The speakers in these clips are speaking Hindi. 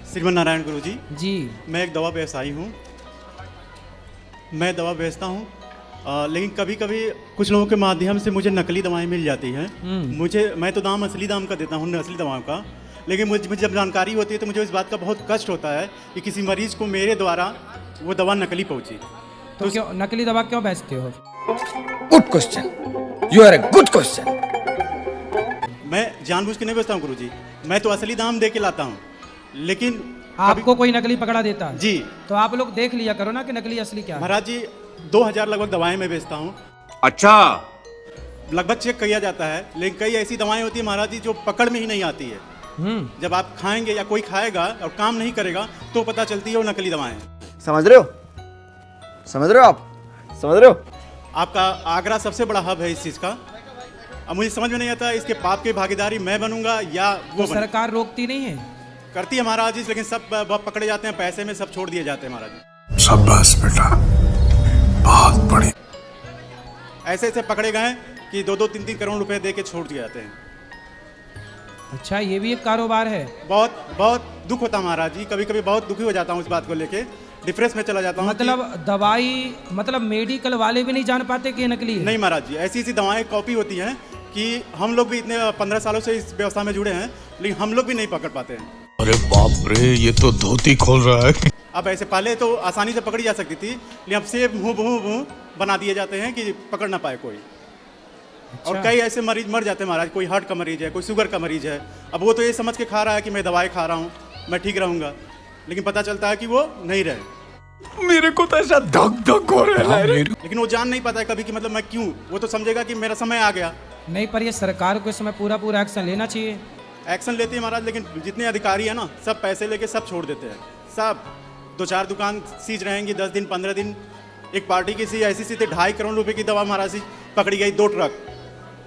श्रीमन नारायण गुरु जी। जी। मैं एक दवा व्यवसायी हूँ। मैं दवा बेचता हूँ, लेकिन कभी कभी कुछ लोगों के माध्यम से मुझे नकली दवाएं मिल जाती हैं। मैं तो दाम असली दाम का देता हूँ, असली दवाओं का, लेकिन मुझे जब जानकारी होती है तो मुझे इस बात का बहुत कष्ट होता है कि किसी मरीज को मेरे द्वारा वो दवा नकली पहुँची। तो क्यों नकली दवा क्यों बेचते हो? Good question, you are a good question. मैं जानबूझ के नहीं बेचता हूँ गुरु जी, मैं तो असली दाम दे के लाता हूँ। लेकिन आपको कोई नकली पकड़ा देता है जी, तो आप लोग देख लिया करो ना कि नकली असली क्या है। महाराज जी 2000 लगभग दवाएं मैं बेचता हूँ। अच्छा, लगभग चेक किया जाता है, लेकिन कई ऐसी दवाएं होती है महाराज जी जो पकड़ में ही नहीं आती है। जब आप खाएंगे या कोई खाएगा और काम नहीं करेगा तो पता चलती है वो नकली दवाएं हैं। समझ रहे हो? समझ रहे हो आप? समझ रहे हो? आपका आगरा सबसे बड़ा हब है इस चीज़ का। अब मुझे समझ में नहीं आता इसके पाप की भागीदारी मैं बनूंगा या वो तो सरकार रोकती नहीं है? करती है महाराज जी, लेकिन सब पकड़े जाते हैं, पैसे में सब छोड़ दिए जाते हैं महाराज जी। शाबाश बेटा, बहुत बढ़िया। ऐसे ऐसे पकड़े गए कि 2-3 करोड़ रुपए दे के छोड़ दिए जाते हैं। अच्छा, ये भी एक कारोबार है। बहुत बहुत दुख होता है महाराज जी, कभी कभी बहुत दुखी हो जाता हूँ इस बात को लेके, डिप्रेस में चला जाता हूँ। मतलब दवाई, मतलब मेडिकल वाले भी नहीं जान पाते कि ये नकली है? नहीं महाराज जी, ऐसी ऐसी दवाएं कॉपी होती हैं कि हम लोग भी इतने 15 सालों से इस व्यवस्था में जुड़े हैं, लेकिन हम लोग भी नहीं पकड़ पाते हैं। अरे बाप रे, ये तो धोती खोल रहा है। अब ऐसे पहले तो आसानी से पकड़ी जा सकती थी, लेकिन अब से मुंह बना दिए जाते हैं कि पकड़ ना पाए कोई। अच्छा। और कई ऐसे मरीज मर जाते हैं महाराज, कोई हार्ट का मरीज है, कोई शुगर का मरीज है। अब वो तो ये समझ के खा रहा है कि मैं दवाई खा रहा हूँ, मैं ठीक रहूँगा, लेकिन पता चलता है कि वो नहीं रहे। मेरे को तो ऐसा धक धक हो रहा है। लेकिन वो जान नहीं पाता है कभी कि मतलब मैं क्यों, वो तो समझेगा कि मेरा समय आ गया। नहीं, पर ये सरकार को इस समय पूरा एक्शन लेना चाहिए। एक्शन लेती है महाराज, लेकिन जितने अधिकारी है ना सब पैसे लेके सब छोड़ देते हैं। सब 2-4 दुकान सीज रहेंगी, 10 दिन 15 दिन। एक पार्टी की सी ऐसी थी 2.5 करोड़ रुपए की दवा महाराज जी पकड़ी गई, 2 ट्रक,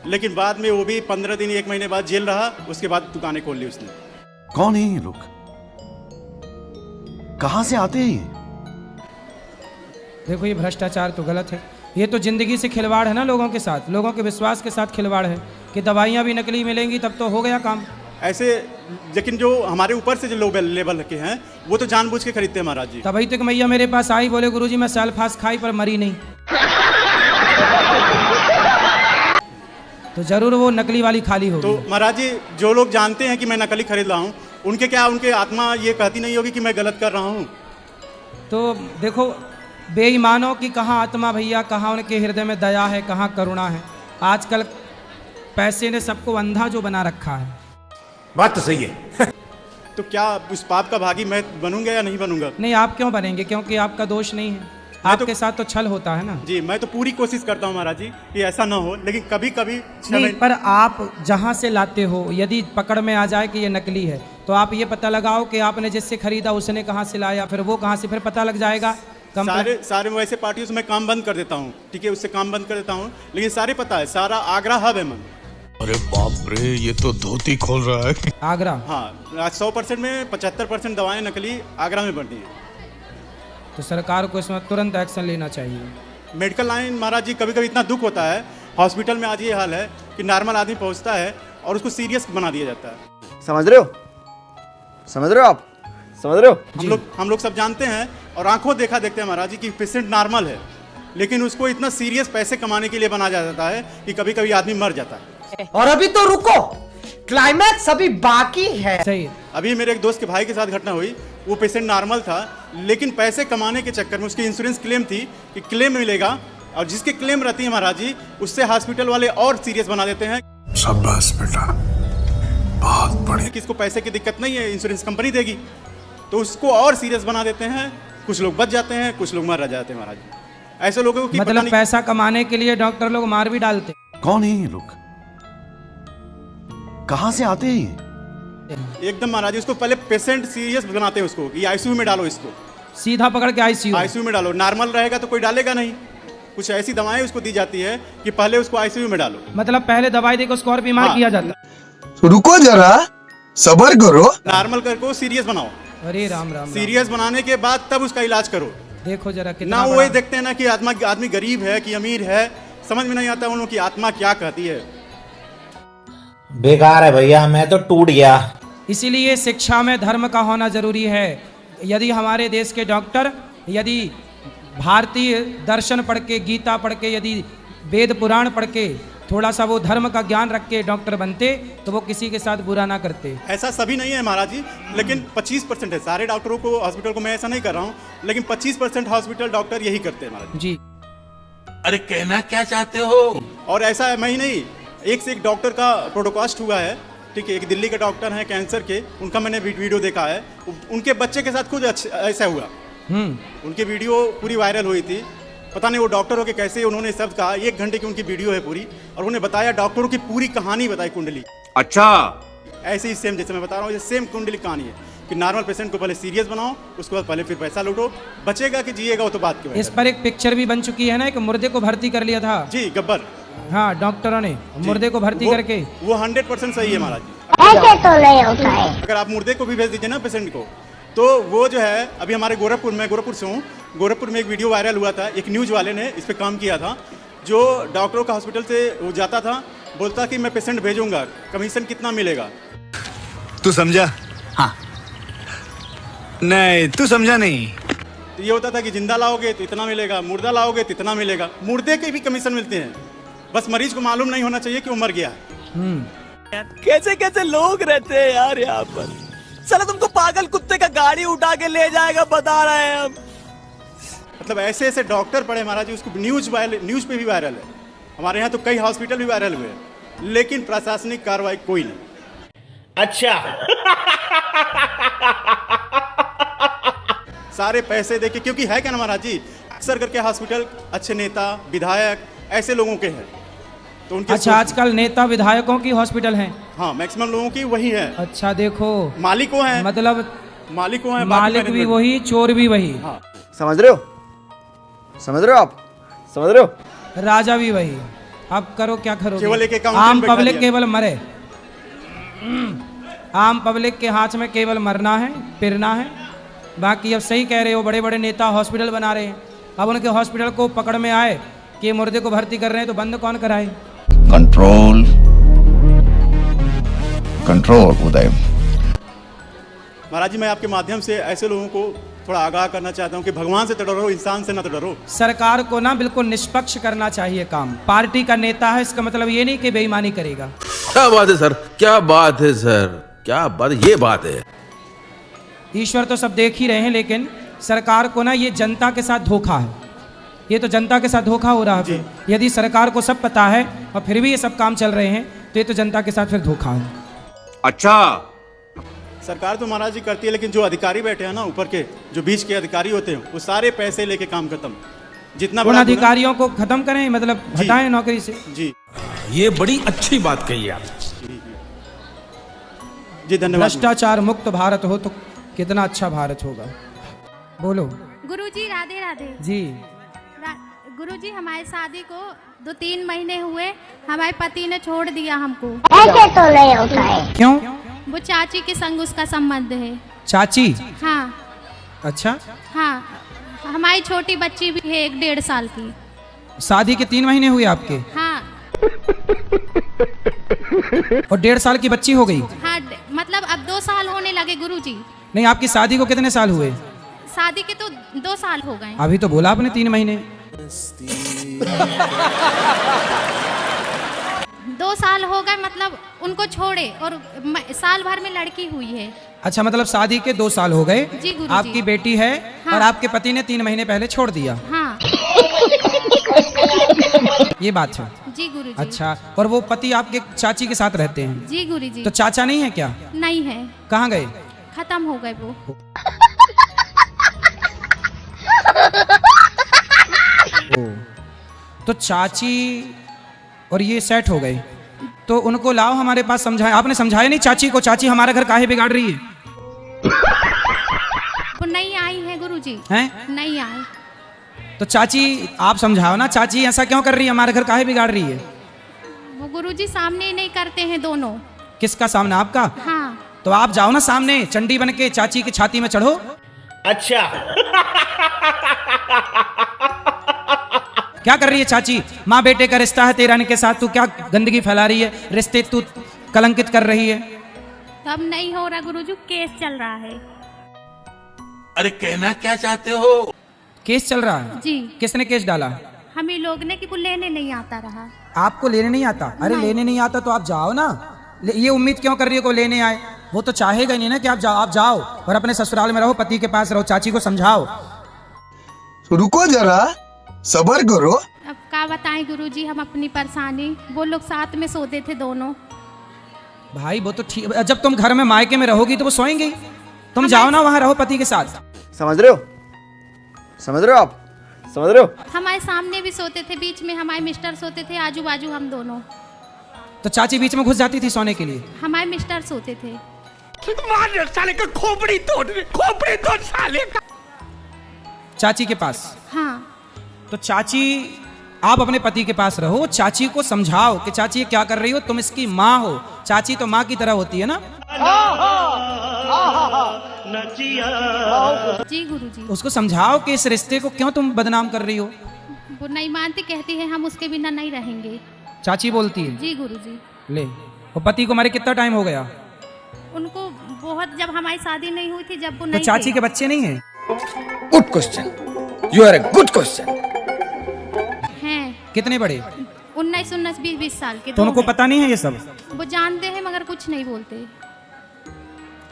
लेकिन बाद में वो भी 15 दिन 1 महीने बाद जेल रहा, उसके बाद दुकानें खोल ली उसने। कौन है ये लोग? कहां से आते हैं ये? देखो, ये भ्रष्टाचार तो गलत है। ये तो जिंदगी से खिलवाड़ है ना, लोगों के साथ, लोगों के विश्वास के साथ खिलवाड़ है कि दवाइयाँ भी नकली मिलेंगी तब तो हो गया काम। ऐसे, लेकिन जो हमारे ऊपर से जो लोग लेवल के हैं वो तो जानबूझ के खरीदते हैं महाराज जी। तभी तो एक मैया मेरे पास आई, बोले गुरुजी मैं सल्फास खाई पर मरी नहीं। तो जरूर वो नकली वाली खाली होगी। तो महाराज जी जो लोग जानते हैं कि मैं नकली खरीद रहा हूँ, उनके आत्मा ये कहती नहीं होगी कि मैं गलत कर रहा हूँ? तो देखो, बेईमानों की कहाँ आत्मा भैया, कहाँ उनके हृदय में दया है, कहाँ करुणा है। आजकल पैसे ने सबको अंधा जो बना रखा है। बात तो सही है। तो क्या उस पाप का भागी मैं बनूंगा या नहीं बनूंगा? नहीं, आप क्यों बनेंगे, क्योंकि आपका दोष नहीं है। आपके साथ तो छल होता है ना। जी, मैं तो पूरी कोशिश करता हूँ महाराज जी कि ऐसा ना हो, लेकिन कभी कभी नहीं, पर आप जहाँ से लाते हो, यदि पकड़ में आ जाए कि ये नकली है, तो आप ये पता लगाओ कि आपने जिससे खरीदा उसने कहाँ से लाया, फिर वो कहाँ से, फिर पता लग जाएगा। सारे वैसे पार्टियों से मैं काम बंद कर देता हूँ, ठीक है, उससे काम बंद कर देता हूँ, लेकिन सारे पता है, सारा आगरा हब है मन। अरे बाप रे, ये तो धोती खोल रहा है। आगरा? हाँ, आज 100% में 75% दवाएं नकली आगरा में बनती हैं। तो सरकार को इसमें तुरंत एक्शन लेना चाहिए। मेडिकल लाइन महाराज जी, कभी कभी इतना दुख होता है, हॉस्पिटल में आज ये हाल है कि नॉर्मल आदमी पहुंचता है और उसको सीरियस बना दिया जाता है। समझ रहे हो? समझ रहे हो आप? समझ रहे हो? हम लोग सब जानते हैं और आंखों देखा देखते हैं महाराज जी कि पेशेंट नॉर्मल है, लेकिन उसको इतना सीरियस पैसे कमाने के लिए बना जाता है कि कभी कभी आदमी मर जाता है। और अभी तो रुको, क्लाइमैक्स अभी बाकी है। सही। अभी मेरे एक दोस्त के भाई के साथ घटना हुई, वो पेशेंट नॉर्मल था, लेकिन पैसे कमाने के चक्कर में उसकी इंश्योरेंस क्लेम थी कि क्लेम मिलेगा, और जिसके क्लेम रहती है महाराज जी उससे हॉस्पिटल वाले और सीरियस बना देते हैं। शाबाश बेटा, बहुत बढ़िया। किसको पैसे की दिक्कत नहीं है, इंश्योरेंस कंपनी देगी, तो उसको और सीरियस बना देते हैं। कुछ लोग बच जाते हैं, कुछ लोग मर जाते हैं महाराज जी। ऐसे लोगों की मतलब पैसा कमाने के लिए डॉक्टर लोग मार भी डालते। कौन है ये लोग? कहां से आते हैं ये? एकदम महाराज जी, उसको पहले पेशेंट सीरियस बनाते हैं, उसको कि आईसीयू में डालो, इसको सीधा पकड़ के आईसीयू में डालो। नॉर्मल रहेगा तो कोई डालेगा नहीं, कुछ ऐसी दवाएं उसको दी जाती है कि पहले उसको आईसीयू में डालो। मतलब पहले दवाई देकर उसको और बीमार किया जाता। रुको जरा, सबर करो। नॉर्मल करके सीरियस बनाओ। अरे राम राम। सीरियस बनाने के बाद तब उसका इलाज करो। देखो जरा कितना ना वो देखते हैं ना कि आदमी गरीब है कि अमीर है, समझ में नहीं आता उन लोगों की आत्मा क्या कहती है। बेकार है भैया, मैं तो टूट गया। इसीलिए शिक्षा में धर्म का होना जरूरी है। यदि हमारे देश के डॉक्टर यदि भारतीय दर्शन पढ़ के, गीता पढ़ के, यदि वेद पुराण पढ़ के थोड़ा सा वो धर्म का ज्ञान रख के डॉक्टर बनते तो वो किसी के साथ बुरा ना करते। ऐसा सभी नहीं है महाराज जी, लेकिन 25% है। सारे डॉक्टरों को, हॉस्पिटल को मैं ऐसा नहीं कर रहा हूँ, लेकिन 25% हॉस्पिटल डॉक्टर यही करते हैं महाराज जी। अरे कहना क्या चाहते हो? और ऐसा है, मैं ही नहीं, एक से एक डॉक्टर का प्रोडकास्ट हुआ है। ठीक है, एक दिल्ली के डॉक्टर हैं कैंसर के, उनका मैंने वीडियो देखा है। उनके बच्चे के साथ खुद ऐसा हुआ। उनकी वीडियो पूरी वायरल हुई थी। पता नहीं वो डॉक्टर हो के कैसे उन्होंने शब्द कहा। 1 घंटे की उनकी वीडियो है पूरी, और उन्होंने बताया, डॉक्टरों की पूरी कहानी बताई कुंडली। अच्छा, ऐसे ही सेम जैसे मैं बता रहा हूँ, ये सेम कुंडली कहानी है कि नॉर्मल पेशेंट को पहले सीरियस बनाओ, उसके बाद पहले फिर पैसा लूटो, बचेगा कि जिएगा वो तो बात की बात है। इस पर एक पिक्चर भी बन चुकी है ना, एक मुर्दे को भर्ती कर लिया था। जी, गब्बर। हाँ, डॉक्टरों ने मुर्दे को भर्ती करके। वो 100% सही है महाराज जी। ऐसे तो नहीं होता है। अगर आप मुर्दे को भी भेज दीजिए ना पेशेंट को, तो वो जो है, अभी हमारे गोरखपुर में, गोरखपुर से हूँ, गोरखपुर में एक वीडियो वायरल हुआ था। एक न्यूज़ वाले ने इस पर काम किया था। जो डॉक्टरों का हॉस्पिटल से वो जाता था, बोलता कि मैं पेशेंट भेजूंगा, कमीशन कितना मिलेगा? तू समझा? हाँ। नहीं, तू समझा नहीं। तो ये होता था कि जिंदा लाओगे तो इतना मिलेगा, मुर्दा लाओगे तो इतना मिलेगा। मुर्दे के भी कमीशन मिलते हैं, बस मरीज को मालूम नहीं होना चाहिए कि वो मर गया है। कैसे कैसे लोग रहते हैं यार यहाँ पर। साला तुमको पागल कुत्ते का गाड़ी उठा के ले जाएगा, बता रहे हैं हम। मतलब ऐसे ऐसे डॉक्टर पड़े महाराज जी, उसको न्यूज़ पे भी वायरल है। हमारे यहाँ तो कई हॉस्पिटल भी वायरल हुए हैं, लेकिन प्रशासनिक कार्रवाई कोई नहीं। अच्छा। सारे पैसे देके, क्योंकि है क्या ना महाराज जी, अक्सर करके हॉस्पिटल अच्छे नेता, विधायक, ऐसे लोगों के हैं, तो उनके। अच्छा, आजकल नेता विधायकों की हॉस्पिटल हैं? हाँ, मैक्सिमम लोगों की वही है। अच्छा, देखो, मालिकों हैं, मतलब मालिकों हैं, मालिक भी वही, चोर भी वही। हाँ, समझ रहे हो? समझ रहे हो आप? समझ रहे हो? राजा भी वही। अब करो क्या करोगे? केवल एक अकाउंटेंट आम बैठा पब्लिक दिया। केवल मरे। आम पब्लिक के हाथ में केवल मरना है, पिरना है। बाकी अब सही कह रहे हो, बड़े बड़े नेता हॉस्पिटल बना रहे हैं। अब उनके हॉस्पिटल को पकड़ में आए कि ये मुर्दे को भर्ती कर रहे हैं, तो बंद कौन कराए? कंट्रोल कंट्रोल उदय। महाराज जी, मैं आपके माध्यम से ऐसे लोगों को थोड़ा आगाह करना चाहता हूँ कि भगवान से तो डरो, इंसान से ना तो डरो। सरकार को ना बिल्कुल निष्पक्ष करना चाहिए काम। पार्टी का नेता है, इसका मतलब ये नहीं कि बेईमानी करेगा। क्या बात है सर, क्या बात है सर, क्या बात, ये बात है। ईश्वर तो सब देख ही रहे हैं, लेकिन सरकार को ना ये जनता के साथ धोखा है। ये तो जनता के साथ धोखा हो रहा है फिर। यदि सरकार को सब पता है और फिर भी ये सब काम चल रहे हैं, तो ये तो जनता के साथ फिर धोखा है। अच्छा, सरकार तो महाराज जी करती है, लेकिन जो अधिकारी बैठे हैं ना ऊपर के, जो बीच के अधिकारी होते हैं, वो सारे पैसे लेके काम खत्म। जितना उन बड़ा अधिकारियों को खत्म करें, मतलब जी। हटाएं नौकरी से। जी ये बड़ी अच्छी बात कही आप। जी, धन्यवाद। भ्रष्टाचार मुक्त भारत हो तो कितना अच्छा भारत होगा। बोलो। गुरुजी, राधे राधे जी। गुरुजी, हमारी शादी को 2-3 महीने हुए, हमारे पति ने छोड़ दिया हमको। ऐसे तो नहीं होता है। क्यों? वो चाची के संग उसका संबंध है। चाची? हाँ। अच्छा। हाँ, हमारी छोटी बच्ची भी है, 1-1.5 साल की। शादी के 3 महीने हुए आपके? हाँ। और 1.5 साल की बच्ची हो गई? हाँ, मतलब अब 2 साल होने लगे गुरुजी। नहीं, आपकी शादी को कितने साल हुए? शादी के तो 2 साल हो गए। अभी तो बोला आपने 3 महीने। 2 साल हो गए, मतलब उनको छोड़े, और साल भर में लड़की हुई है। अच्छा, मतलब शादी के 2 साल हो गए। जी गुरुजी। आपकी बेटी है। हाँ। और आपके पति ने 3 महीने पहले छोड़ दिया। हाँ। ये बात है। जी गुरुजी। अच्छा, और वो पति आपके चाची के साथ रहते हैं? जी गुरुजी। तो चाचा नहीं है क्या? नहीं है। कहाँ गए? खत्म हो गए वो। तो चाची और ये सेट हो गए, तो उनको लाओ हमारे पास, समझाए। आपने समझाया नहीं चाची को, चाची हमारा घर काहे बिगाड़ रही है? वो नहीं आई है गुरुजी। हैं? नहीं आई। तो चाची आप समझाओ ना, चाची ऐसा क्यों कर रही है, हमारे घर काहे बिगाड़ रही है? वो गुरुजी सामने ही नहीं करते हैं दोनों। किसका सामना? आपका? हाँ। तो आप जाओ ना सामने, चंडी बन के चाची की छाती में चढ़ो। अच्छा। क्या कर रही है चाची? माँ बेटे का रिश्ता है तेरा इनके साथ, तू क्या गंदगी फैला रही है, रिश्ते तू कलंकित कर रही है। तो अब नहीं हो रहा गुरुजी, केस चल रहा है। अरे कहना क्या चाहते हो? केस चल रहा है? जी। किसने केस डाला? हम ही लोग ने कि वो लेने नहीं आता रहा। आपको लेने नहीं आता? अरे नहीं। लेने नहीं आता तो आप जाओ ना। ये उम्मीद क्यों कर रही हो को लेने आए? वो तो चाहेगा ही नहीं ना कि आप जाओ और अपने ससुराल में रहो, पति के पास रहो। चाची को समझाओ। रुको जरा, सबर करो। अब क्या बताएं गुरुजी हम अपनी परेशानी। वो लोग साथ में सोते थे दोनों। भाई वो तो ठीक, जब तुम घर में मायके में रहोगी तो वो सोएंगे ही। तुम जाओ ना वहां, रहो पति के साथ। समझ रहे हो? समझ रहे हो आप? समझ रहे हो? हमारे सामने भी सोते थे, बीच में हमारे मिस्टर सोते थे, आजू बाजू हम दोनों। तो चाची बीच में घुस जाती थी सोने के लिए? हमारे मिस्टर सोते थे। साले का खोपड़ी तोड़ साले का। चाची के पास? हाँ। तो चाची, आप अपने पति के पास रहो, चाची को समझाओ कि चाची ये क्या कर रही हो, तुम इसकी माँ हो। चाची तो माँ की तरह होती है ना। जी गुरुजी। उसको समझाओ कि इस रिश्ते को क्यों तुम बदनाम कर रही हो। वो नहीं मानती, कहती है हम उसके बिना नहीं रहेंगे। चाची बोलती है? जी गुरुजी। ले, वो पति को मारे कितना टाइम हो गया? उनको बहुत, जब हमारी शादी नहीं हुई थी, जब वो तो नहीं चाची थे। के बच्चे नहीं हैं? Good question, you are a good question. हैं। कितने बड़े? 19, 20 साल के। तो उनको पता नहीं है ये सब? वो जानते हैं मगर कुछ नहीं बोलते।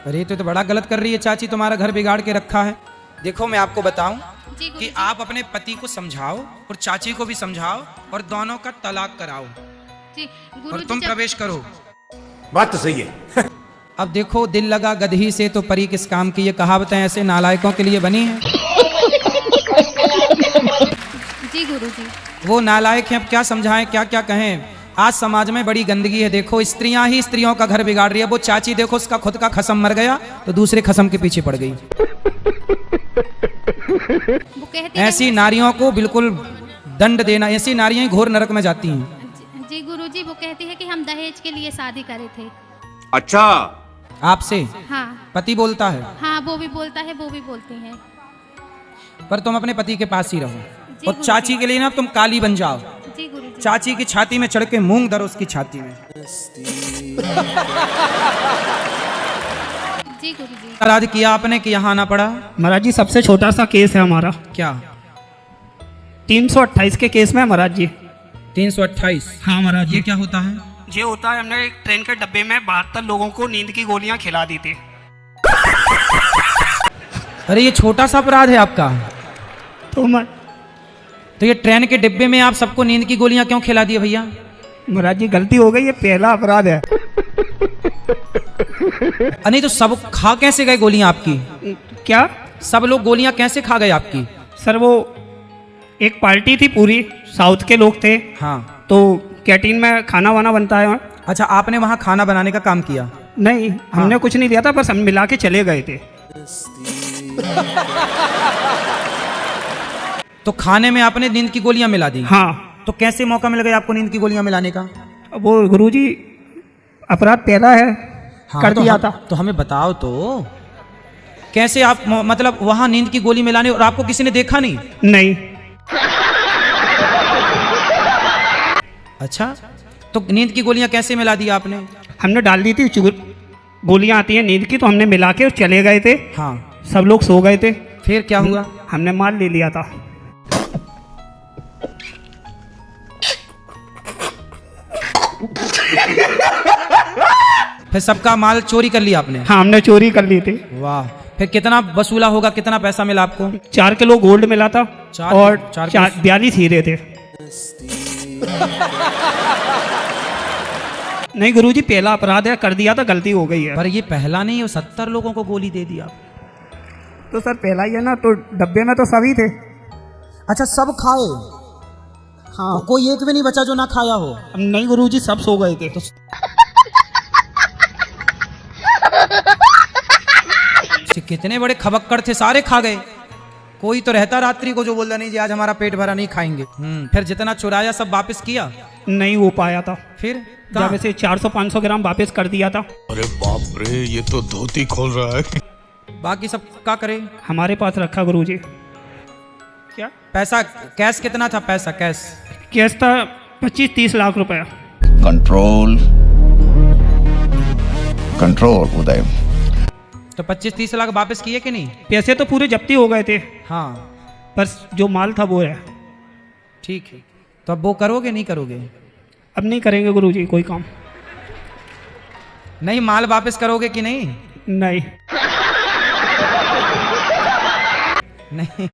अरे तो बड़ा गलत कर रही है चाची, तुम्हारा घर बिगाड़ के रखा है। देखो मैं आपको बताऊं जी कि आप अपने पति को समझाओ और चाची को भी समझाओ और दोनों का तलाक कराओ जी और गुरुजी। तुम प्रवेश करो। बात तो सही है। अब देखो, दिल लगा गधी से तो परी किस काम की, ये कहावतें ऐसे नालायकों के लिए बनी हैं। जी गुरुजी। वो नालायक हैं, अब क्या समझाएं, क्या क्या कहें। आज समाज में बड़ी गंदगी है। देखो स्त्रियां ही स्त्रियों का घर बिगाड़ रही है। वो चाची देखो, उसका खुद का खसम मर गया तो दूसरे खसम के पीछे पड़ गई। वो कहती ऐसी नारियों को बिल्कुल दंड देना। ऐसी नारियां ही घोर नरक में जाती हैं। जी गुरुजी, वो कहती है कि हम दहेज के लिए शादी करे थे। अच्छा, आपसे? हाँ। पति बोलता है? हाँ, वो भी बोलता है, वो भी बोलती हैं। पर तुम अपने पति के पास ही रहो और गुरुजी। चाची के लिए ना तुम काली बन जाओ। जी गुरुजी। चाची की छाती में चढ़ के मूंग धरो उसकी छाती में। जी गुरुजी। अपराध किया आपने कि यहाँ आना पड़ा? महाराज जी सबसे छोटा सा केस है हमारा। क्या? 328 के केस में महाराज जी। 328? हाँ महाराज जी। ये क्या होता है? ये होता है, हमने एक ट्रेन के डब्बे में 72 लोगों को नींद की गोलियां खिला दी थी। अरे ये छोटा सा अपराध है आपका? तो ये ट्रेन के डिब्बे में आप सबको नींद की गोलियां क्यों खिला दी भैया? महाराज जी गलती हो गई, ये पहला अपराध है। नहीं तो सब खा कैसे गए गोलियां आपकी? क्या? सब लोग गोलियां कैसे खा गए आपकी? सर वो एक पार्टी थी, पूरी साउथ के लोग थे। हाँ। तो कैंटीन में खाना वाना बनता है। अच्छा, आपने वहां खाना बनाने का काम किया? नहीं, हमने कुछ नहीं दिया था, बस हम मिला के चले गए थे। तो खाने में आपने नींद की गोलियां मिला दी? हाँ। तो कैसे मौका मिल गया आपको नींद की गोलियां मिलाने का? वो गुरुजी अपराध पहला है। हाँ, कर दिया था। तो हमें बताओ तो कैसे आप, मतलब वहां नींद की गोली मिलाने और आपको किसी ने देखा नहीं? नहीं। अच्छा, तो नींद की गोलियां कैसे मिला दी आपने? हमने डाल दी थी, गोलियां आती हैं नींद की, तो हमने मिला के चले गए थे। हाँ। सब लोग सो गए थे। फिर क्या हुआ? हमने माल ले लिया था। फिर सबका माल चोरी कर लिया आपने? हाँ, हमने चोरी कर ली थी। वाह। फिर कितना वसूला होगा, कितना पैसा मिला आपको? 4 किलो गोल्ड मिला था और 42 हीरे थे। नहीं गुरुजी, पहला अपराध है, कर दिया था, गलती हो गई है। पर ये पहला नहीं, 70 लोगों को गोली दे दिया। तो सर पहला ही है ना, तो डब्बे में तो सभी थे। अच्छा, सब खाए? हाँ। तो कोई एक भी नहीं बचा जो ना खाया हो? नहीं गुरुजी, सब सो गए थे। तो कितने बड़े खबक्कड़ थे, सारे खा गए। कोई तो रहता रात्रि को जो बोलता नहीं जी आज हमारा पेट भरा, नहीं खाएंगे। फिर जितना चुराया सब वापस किया? नहीं हो पाया था। फिर जब से 400-500 ग्राम वापस कर दिया था। अरे बाप रे, ये तो धोती खोल रहा है। बाकी सब क्या करे? हमारे पास रखा गुरुजी। क्या पैसा? कैश कितना था पैसा? कैश था 25-30 लाख रुपया। Control. Control, Uday. तो 25-30 लाख वापस किए कि नहीं? पैसे तो पूरे जब्ती हो गए थे, हाँ पर जो माल था वो है। ठीक है, तो अब वो करोगे नहीं करोगे? अब नहीं करेंगे गुरुजी कोई काम। नहीं, माल वापस करोगे कि नहीं? नहीं। नहीं।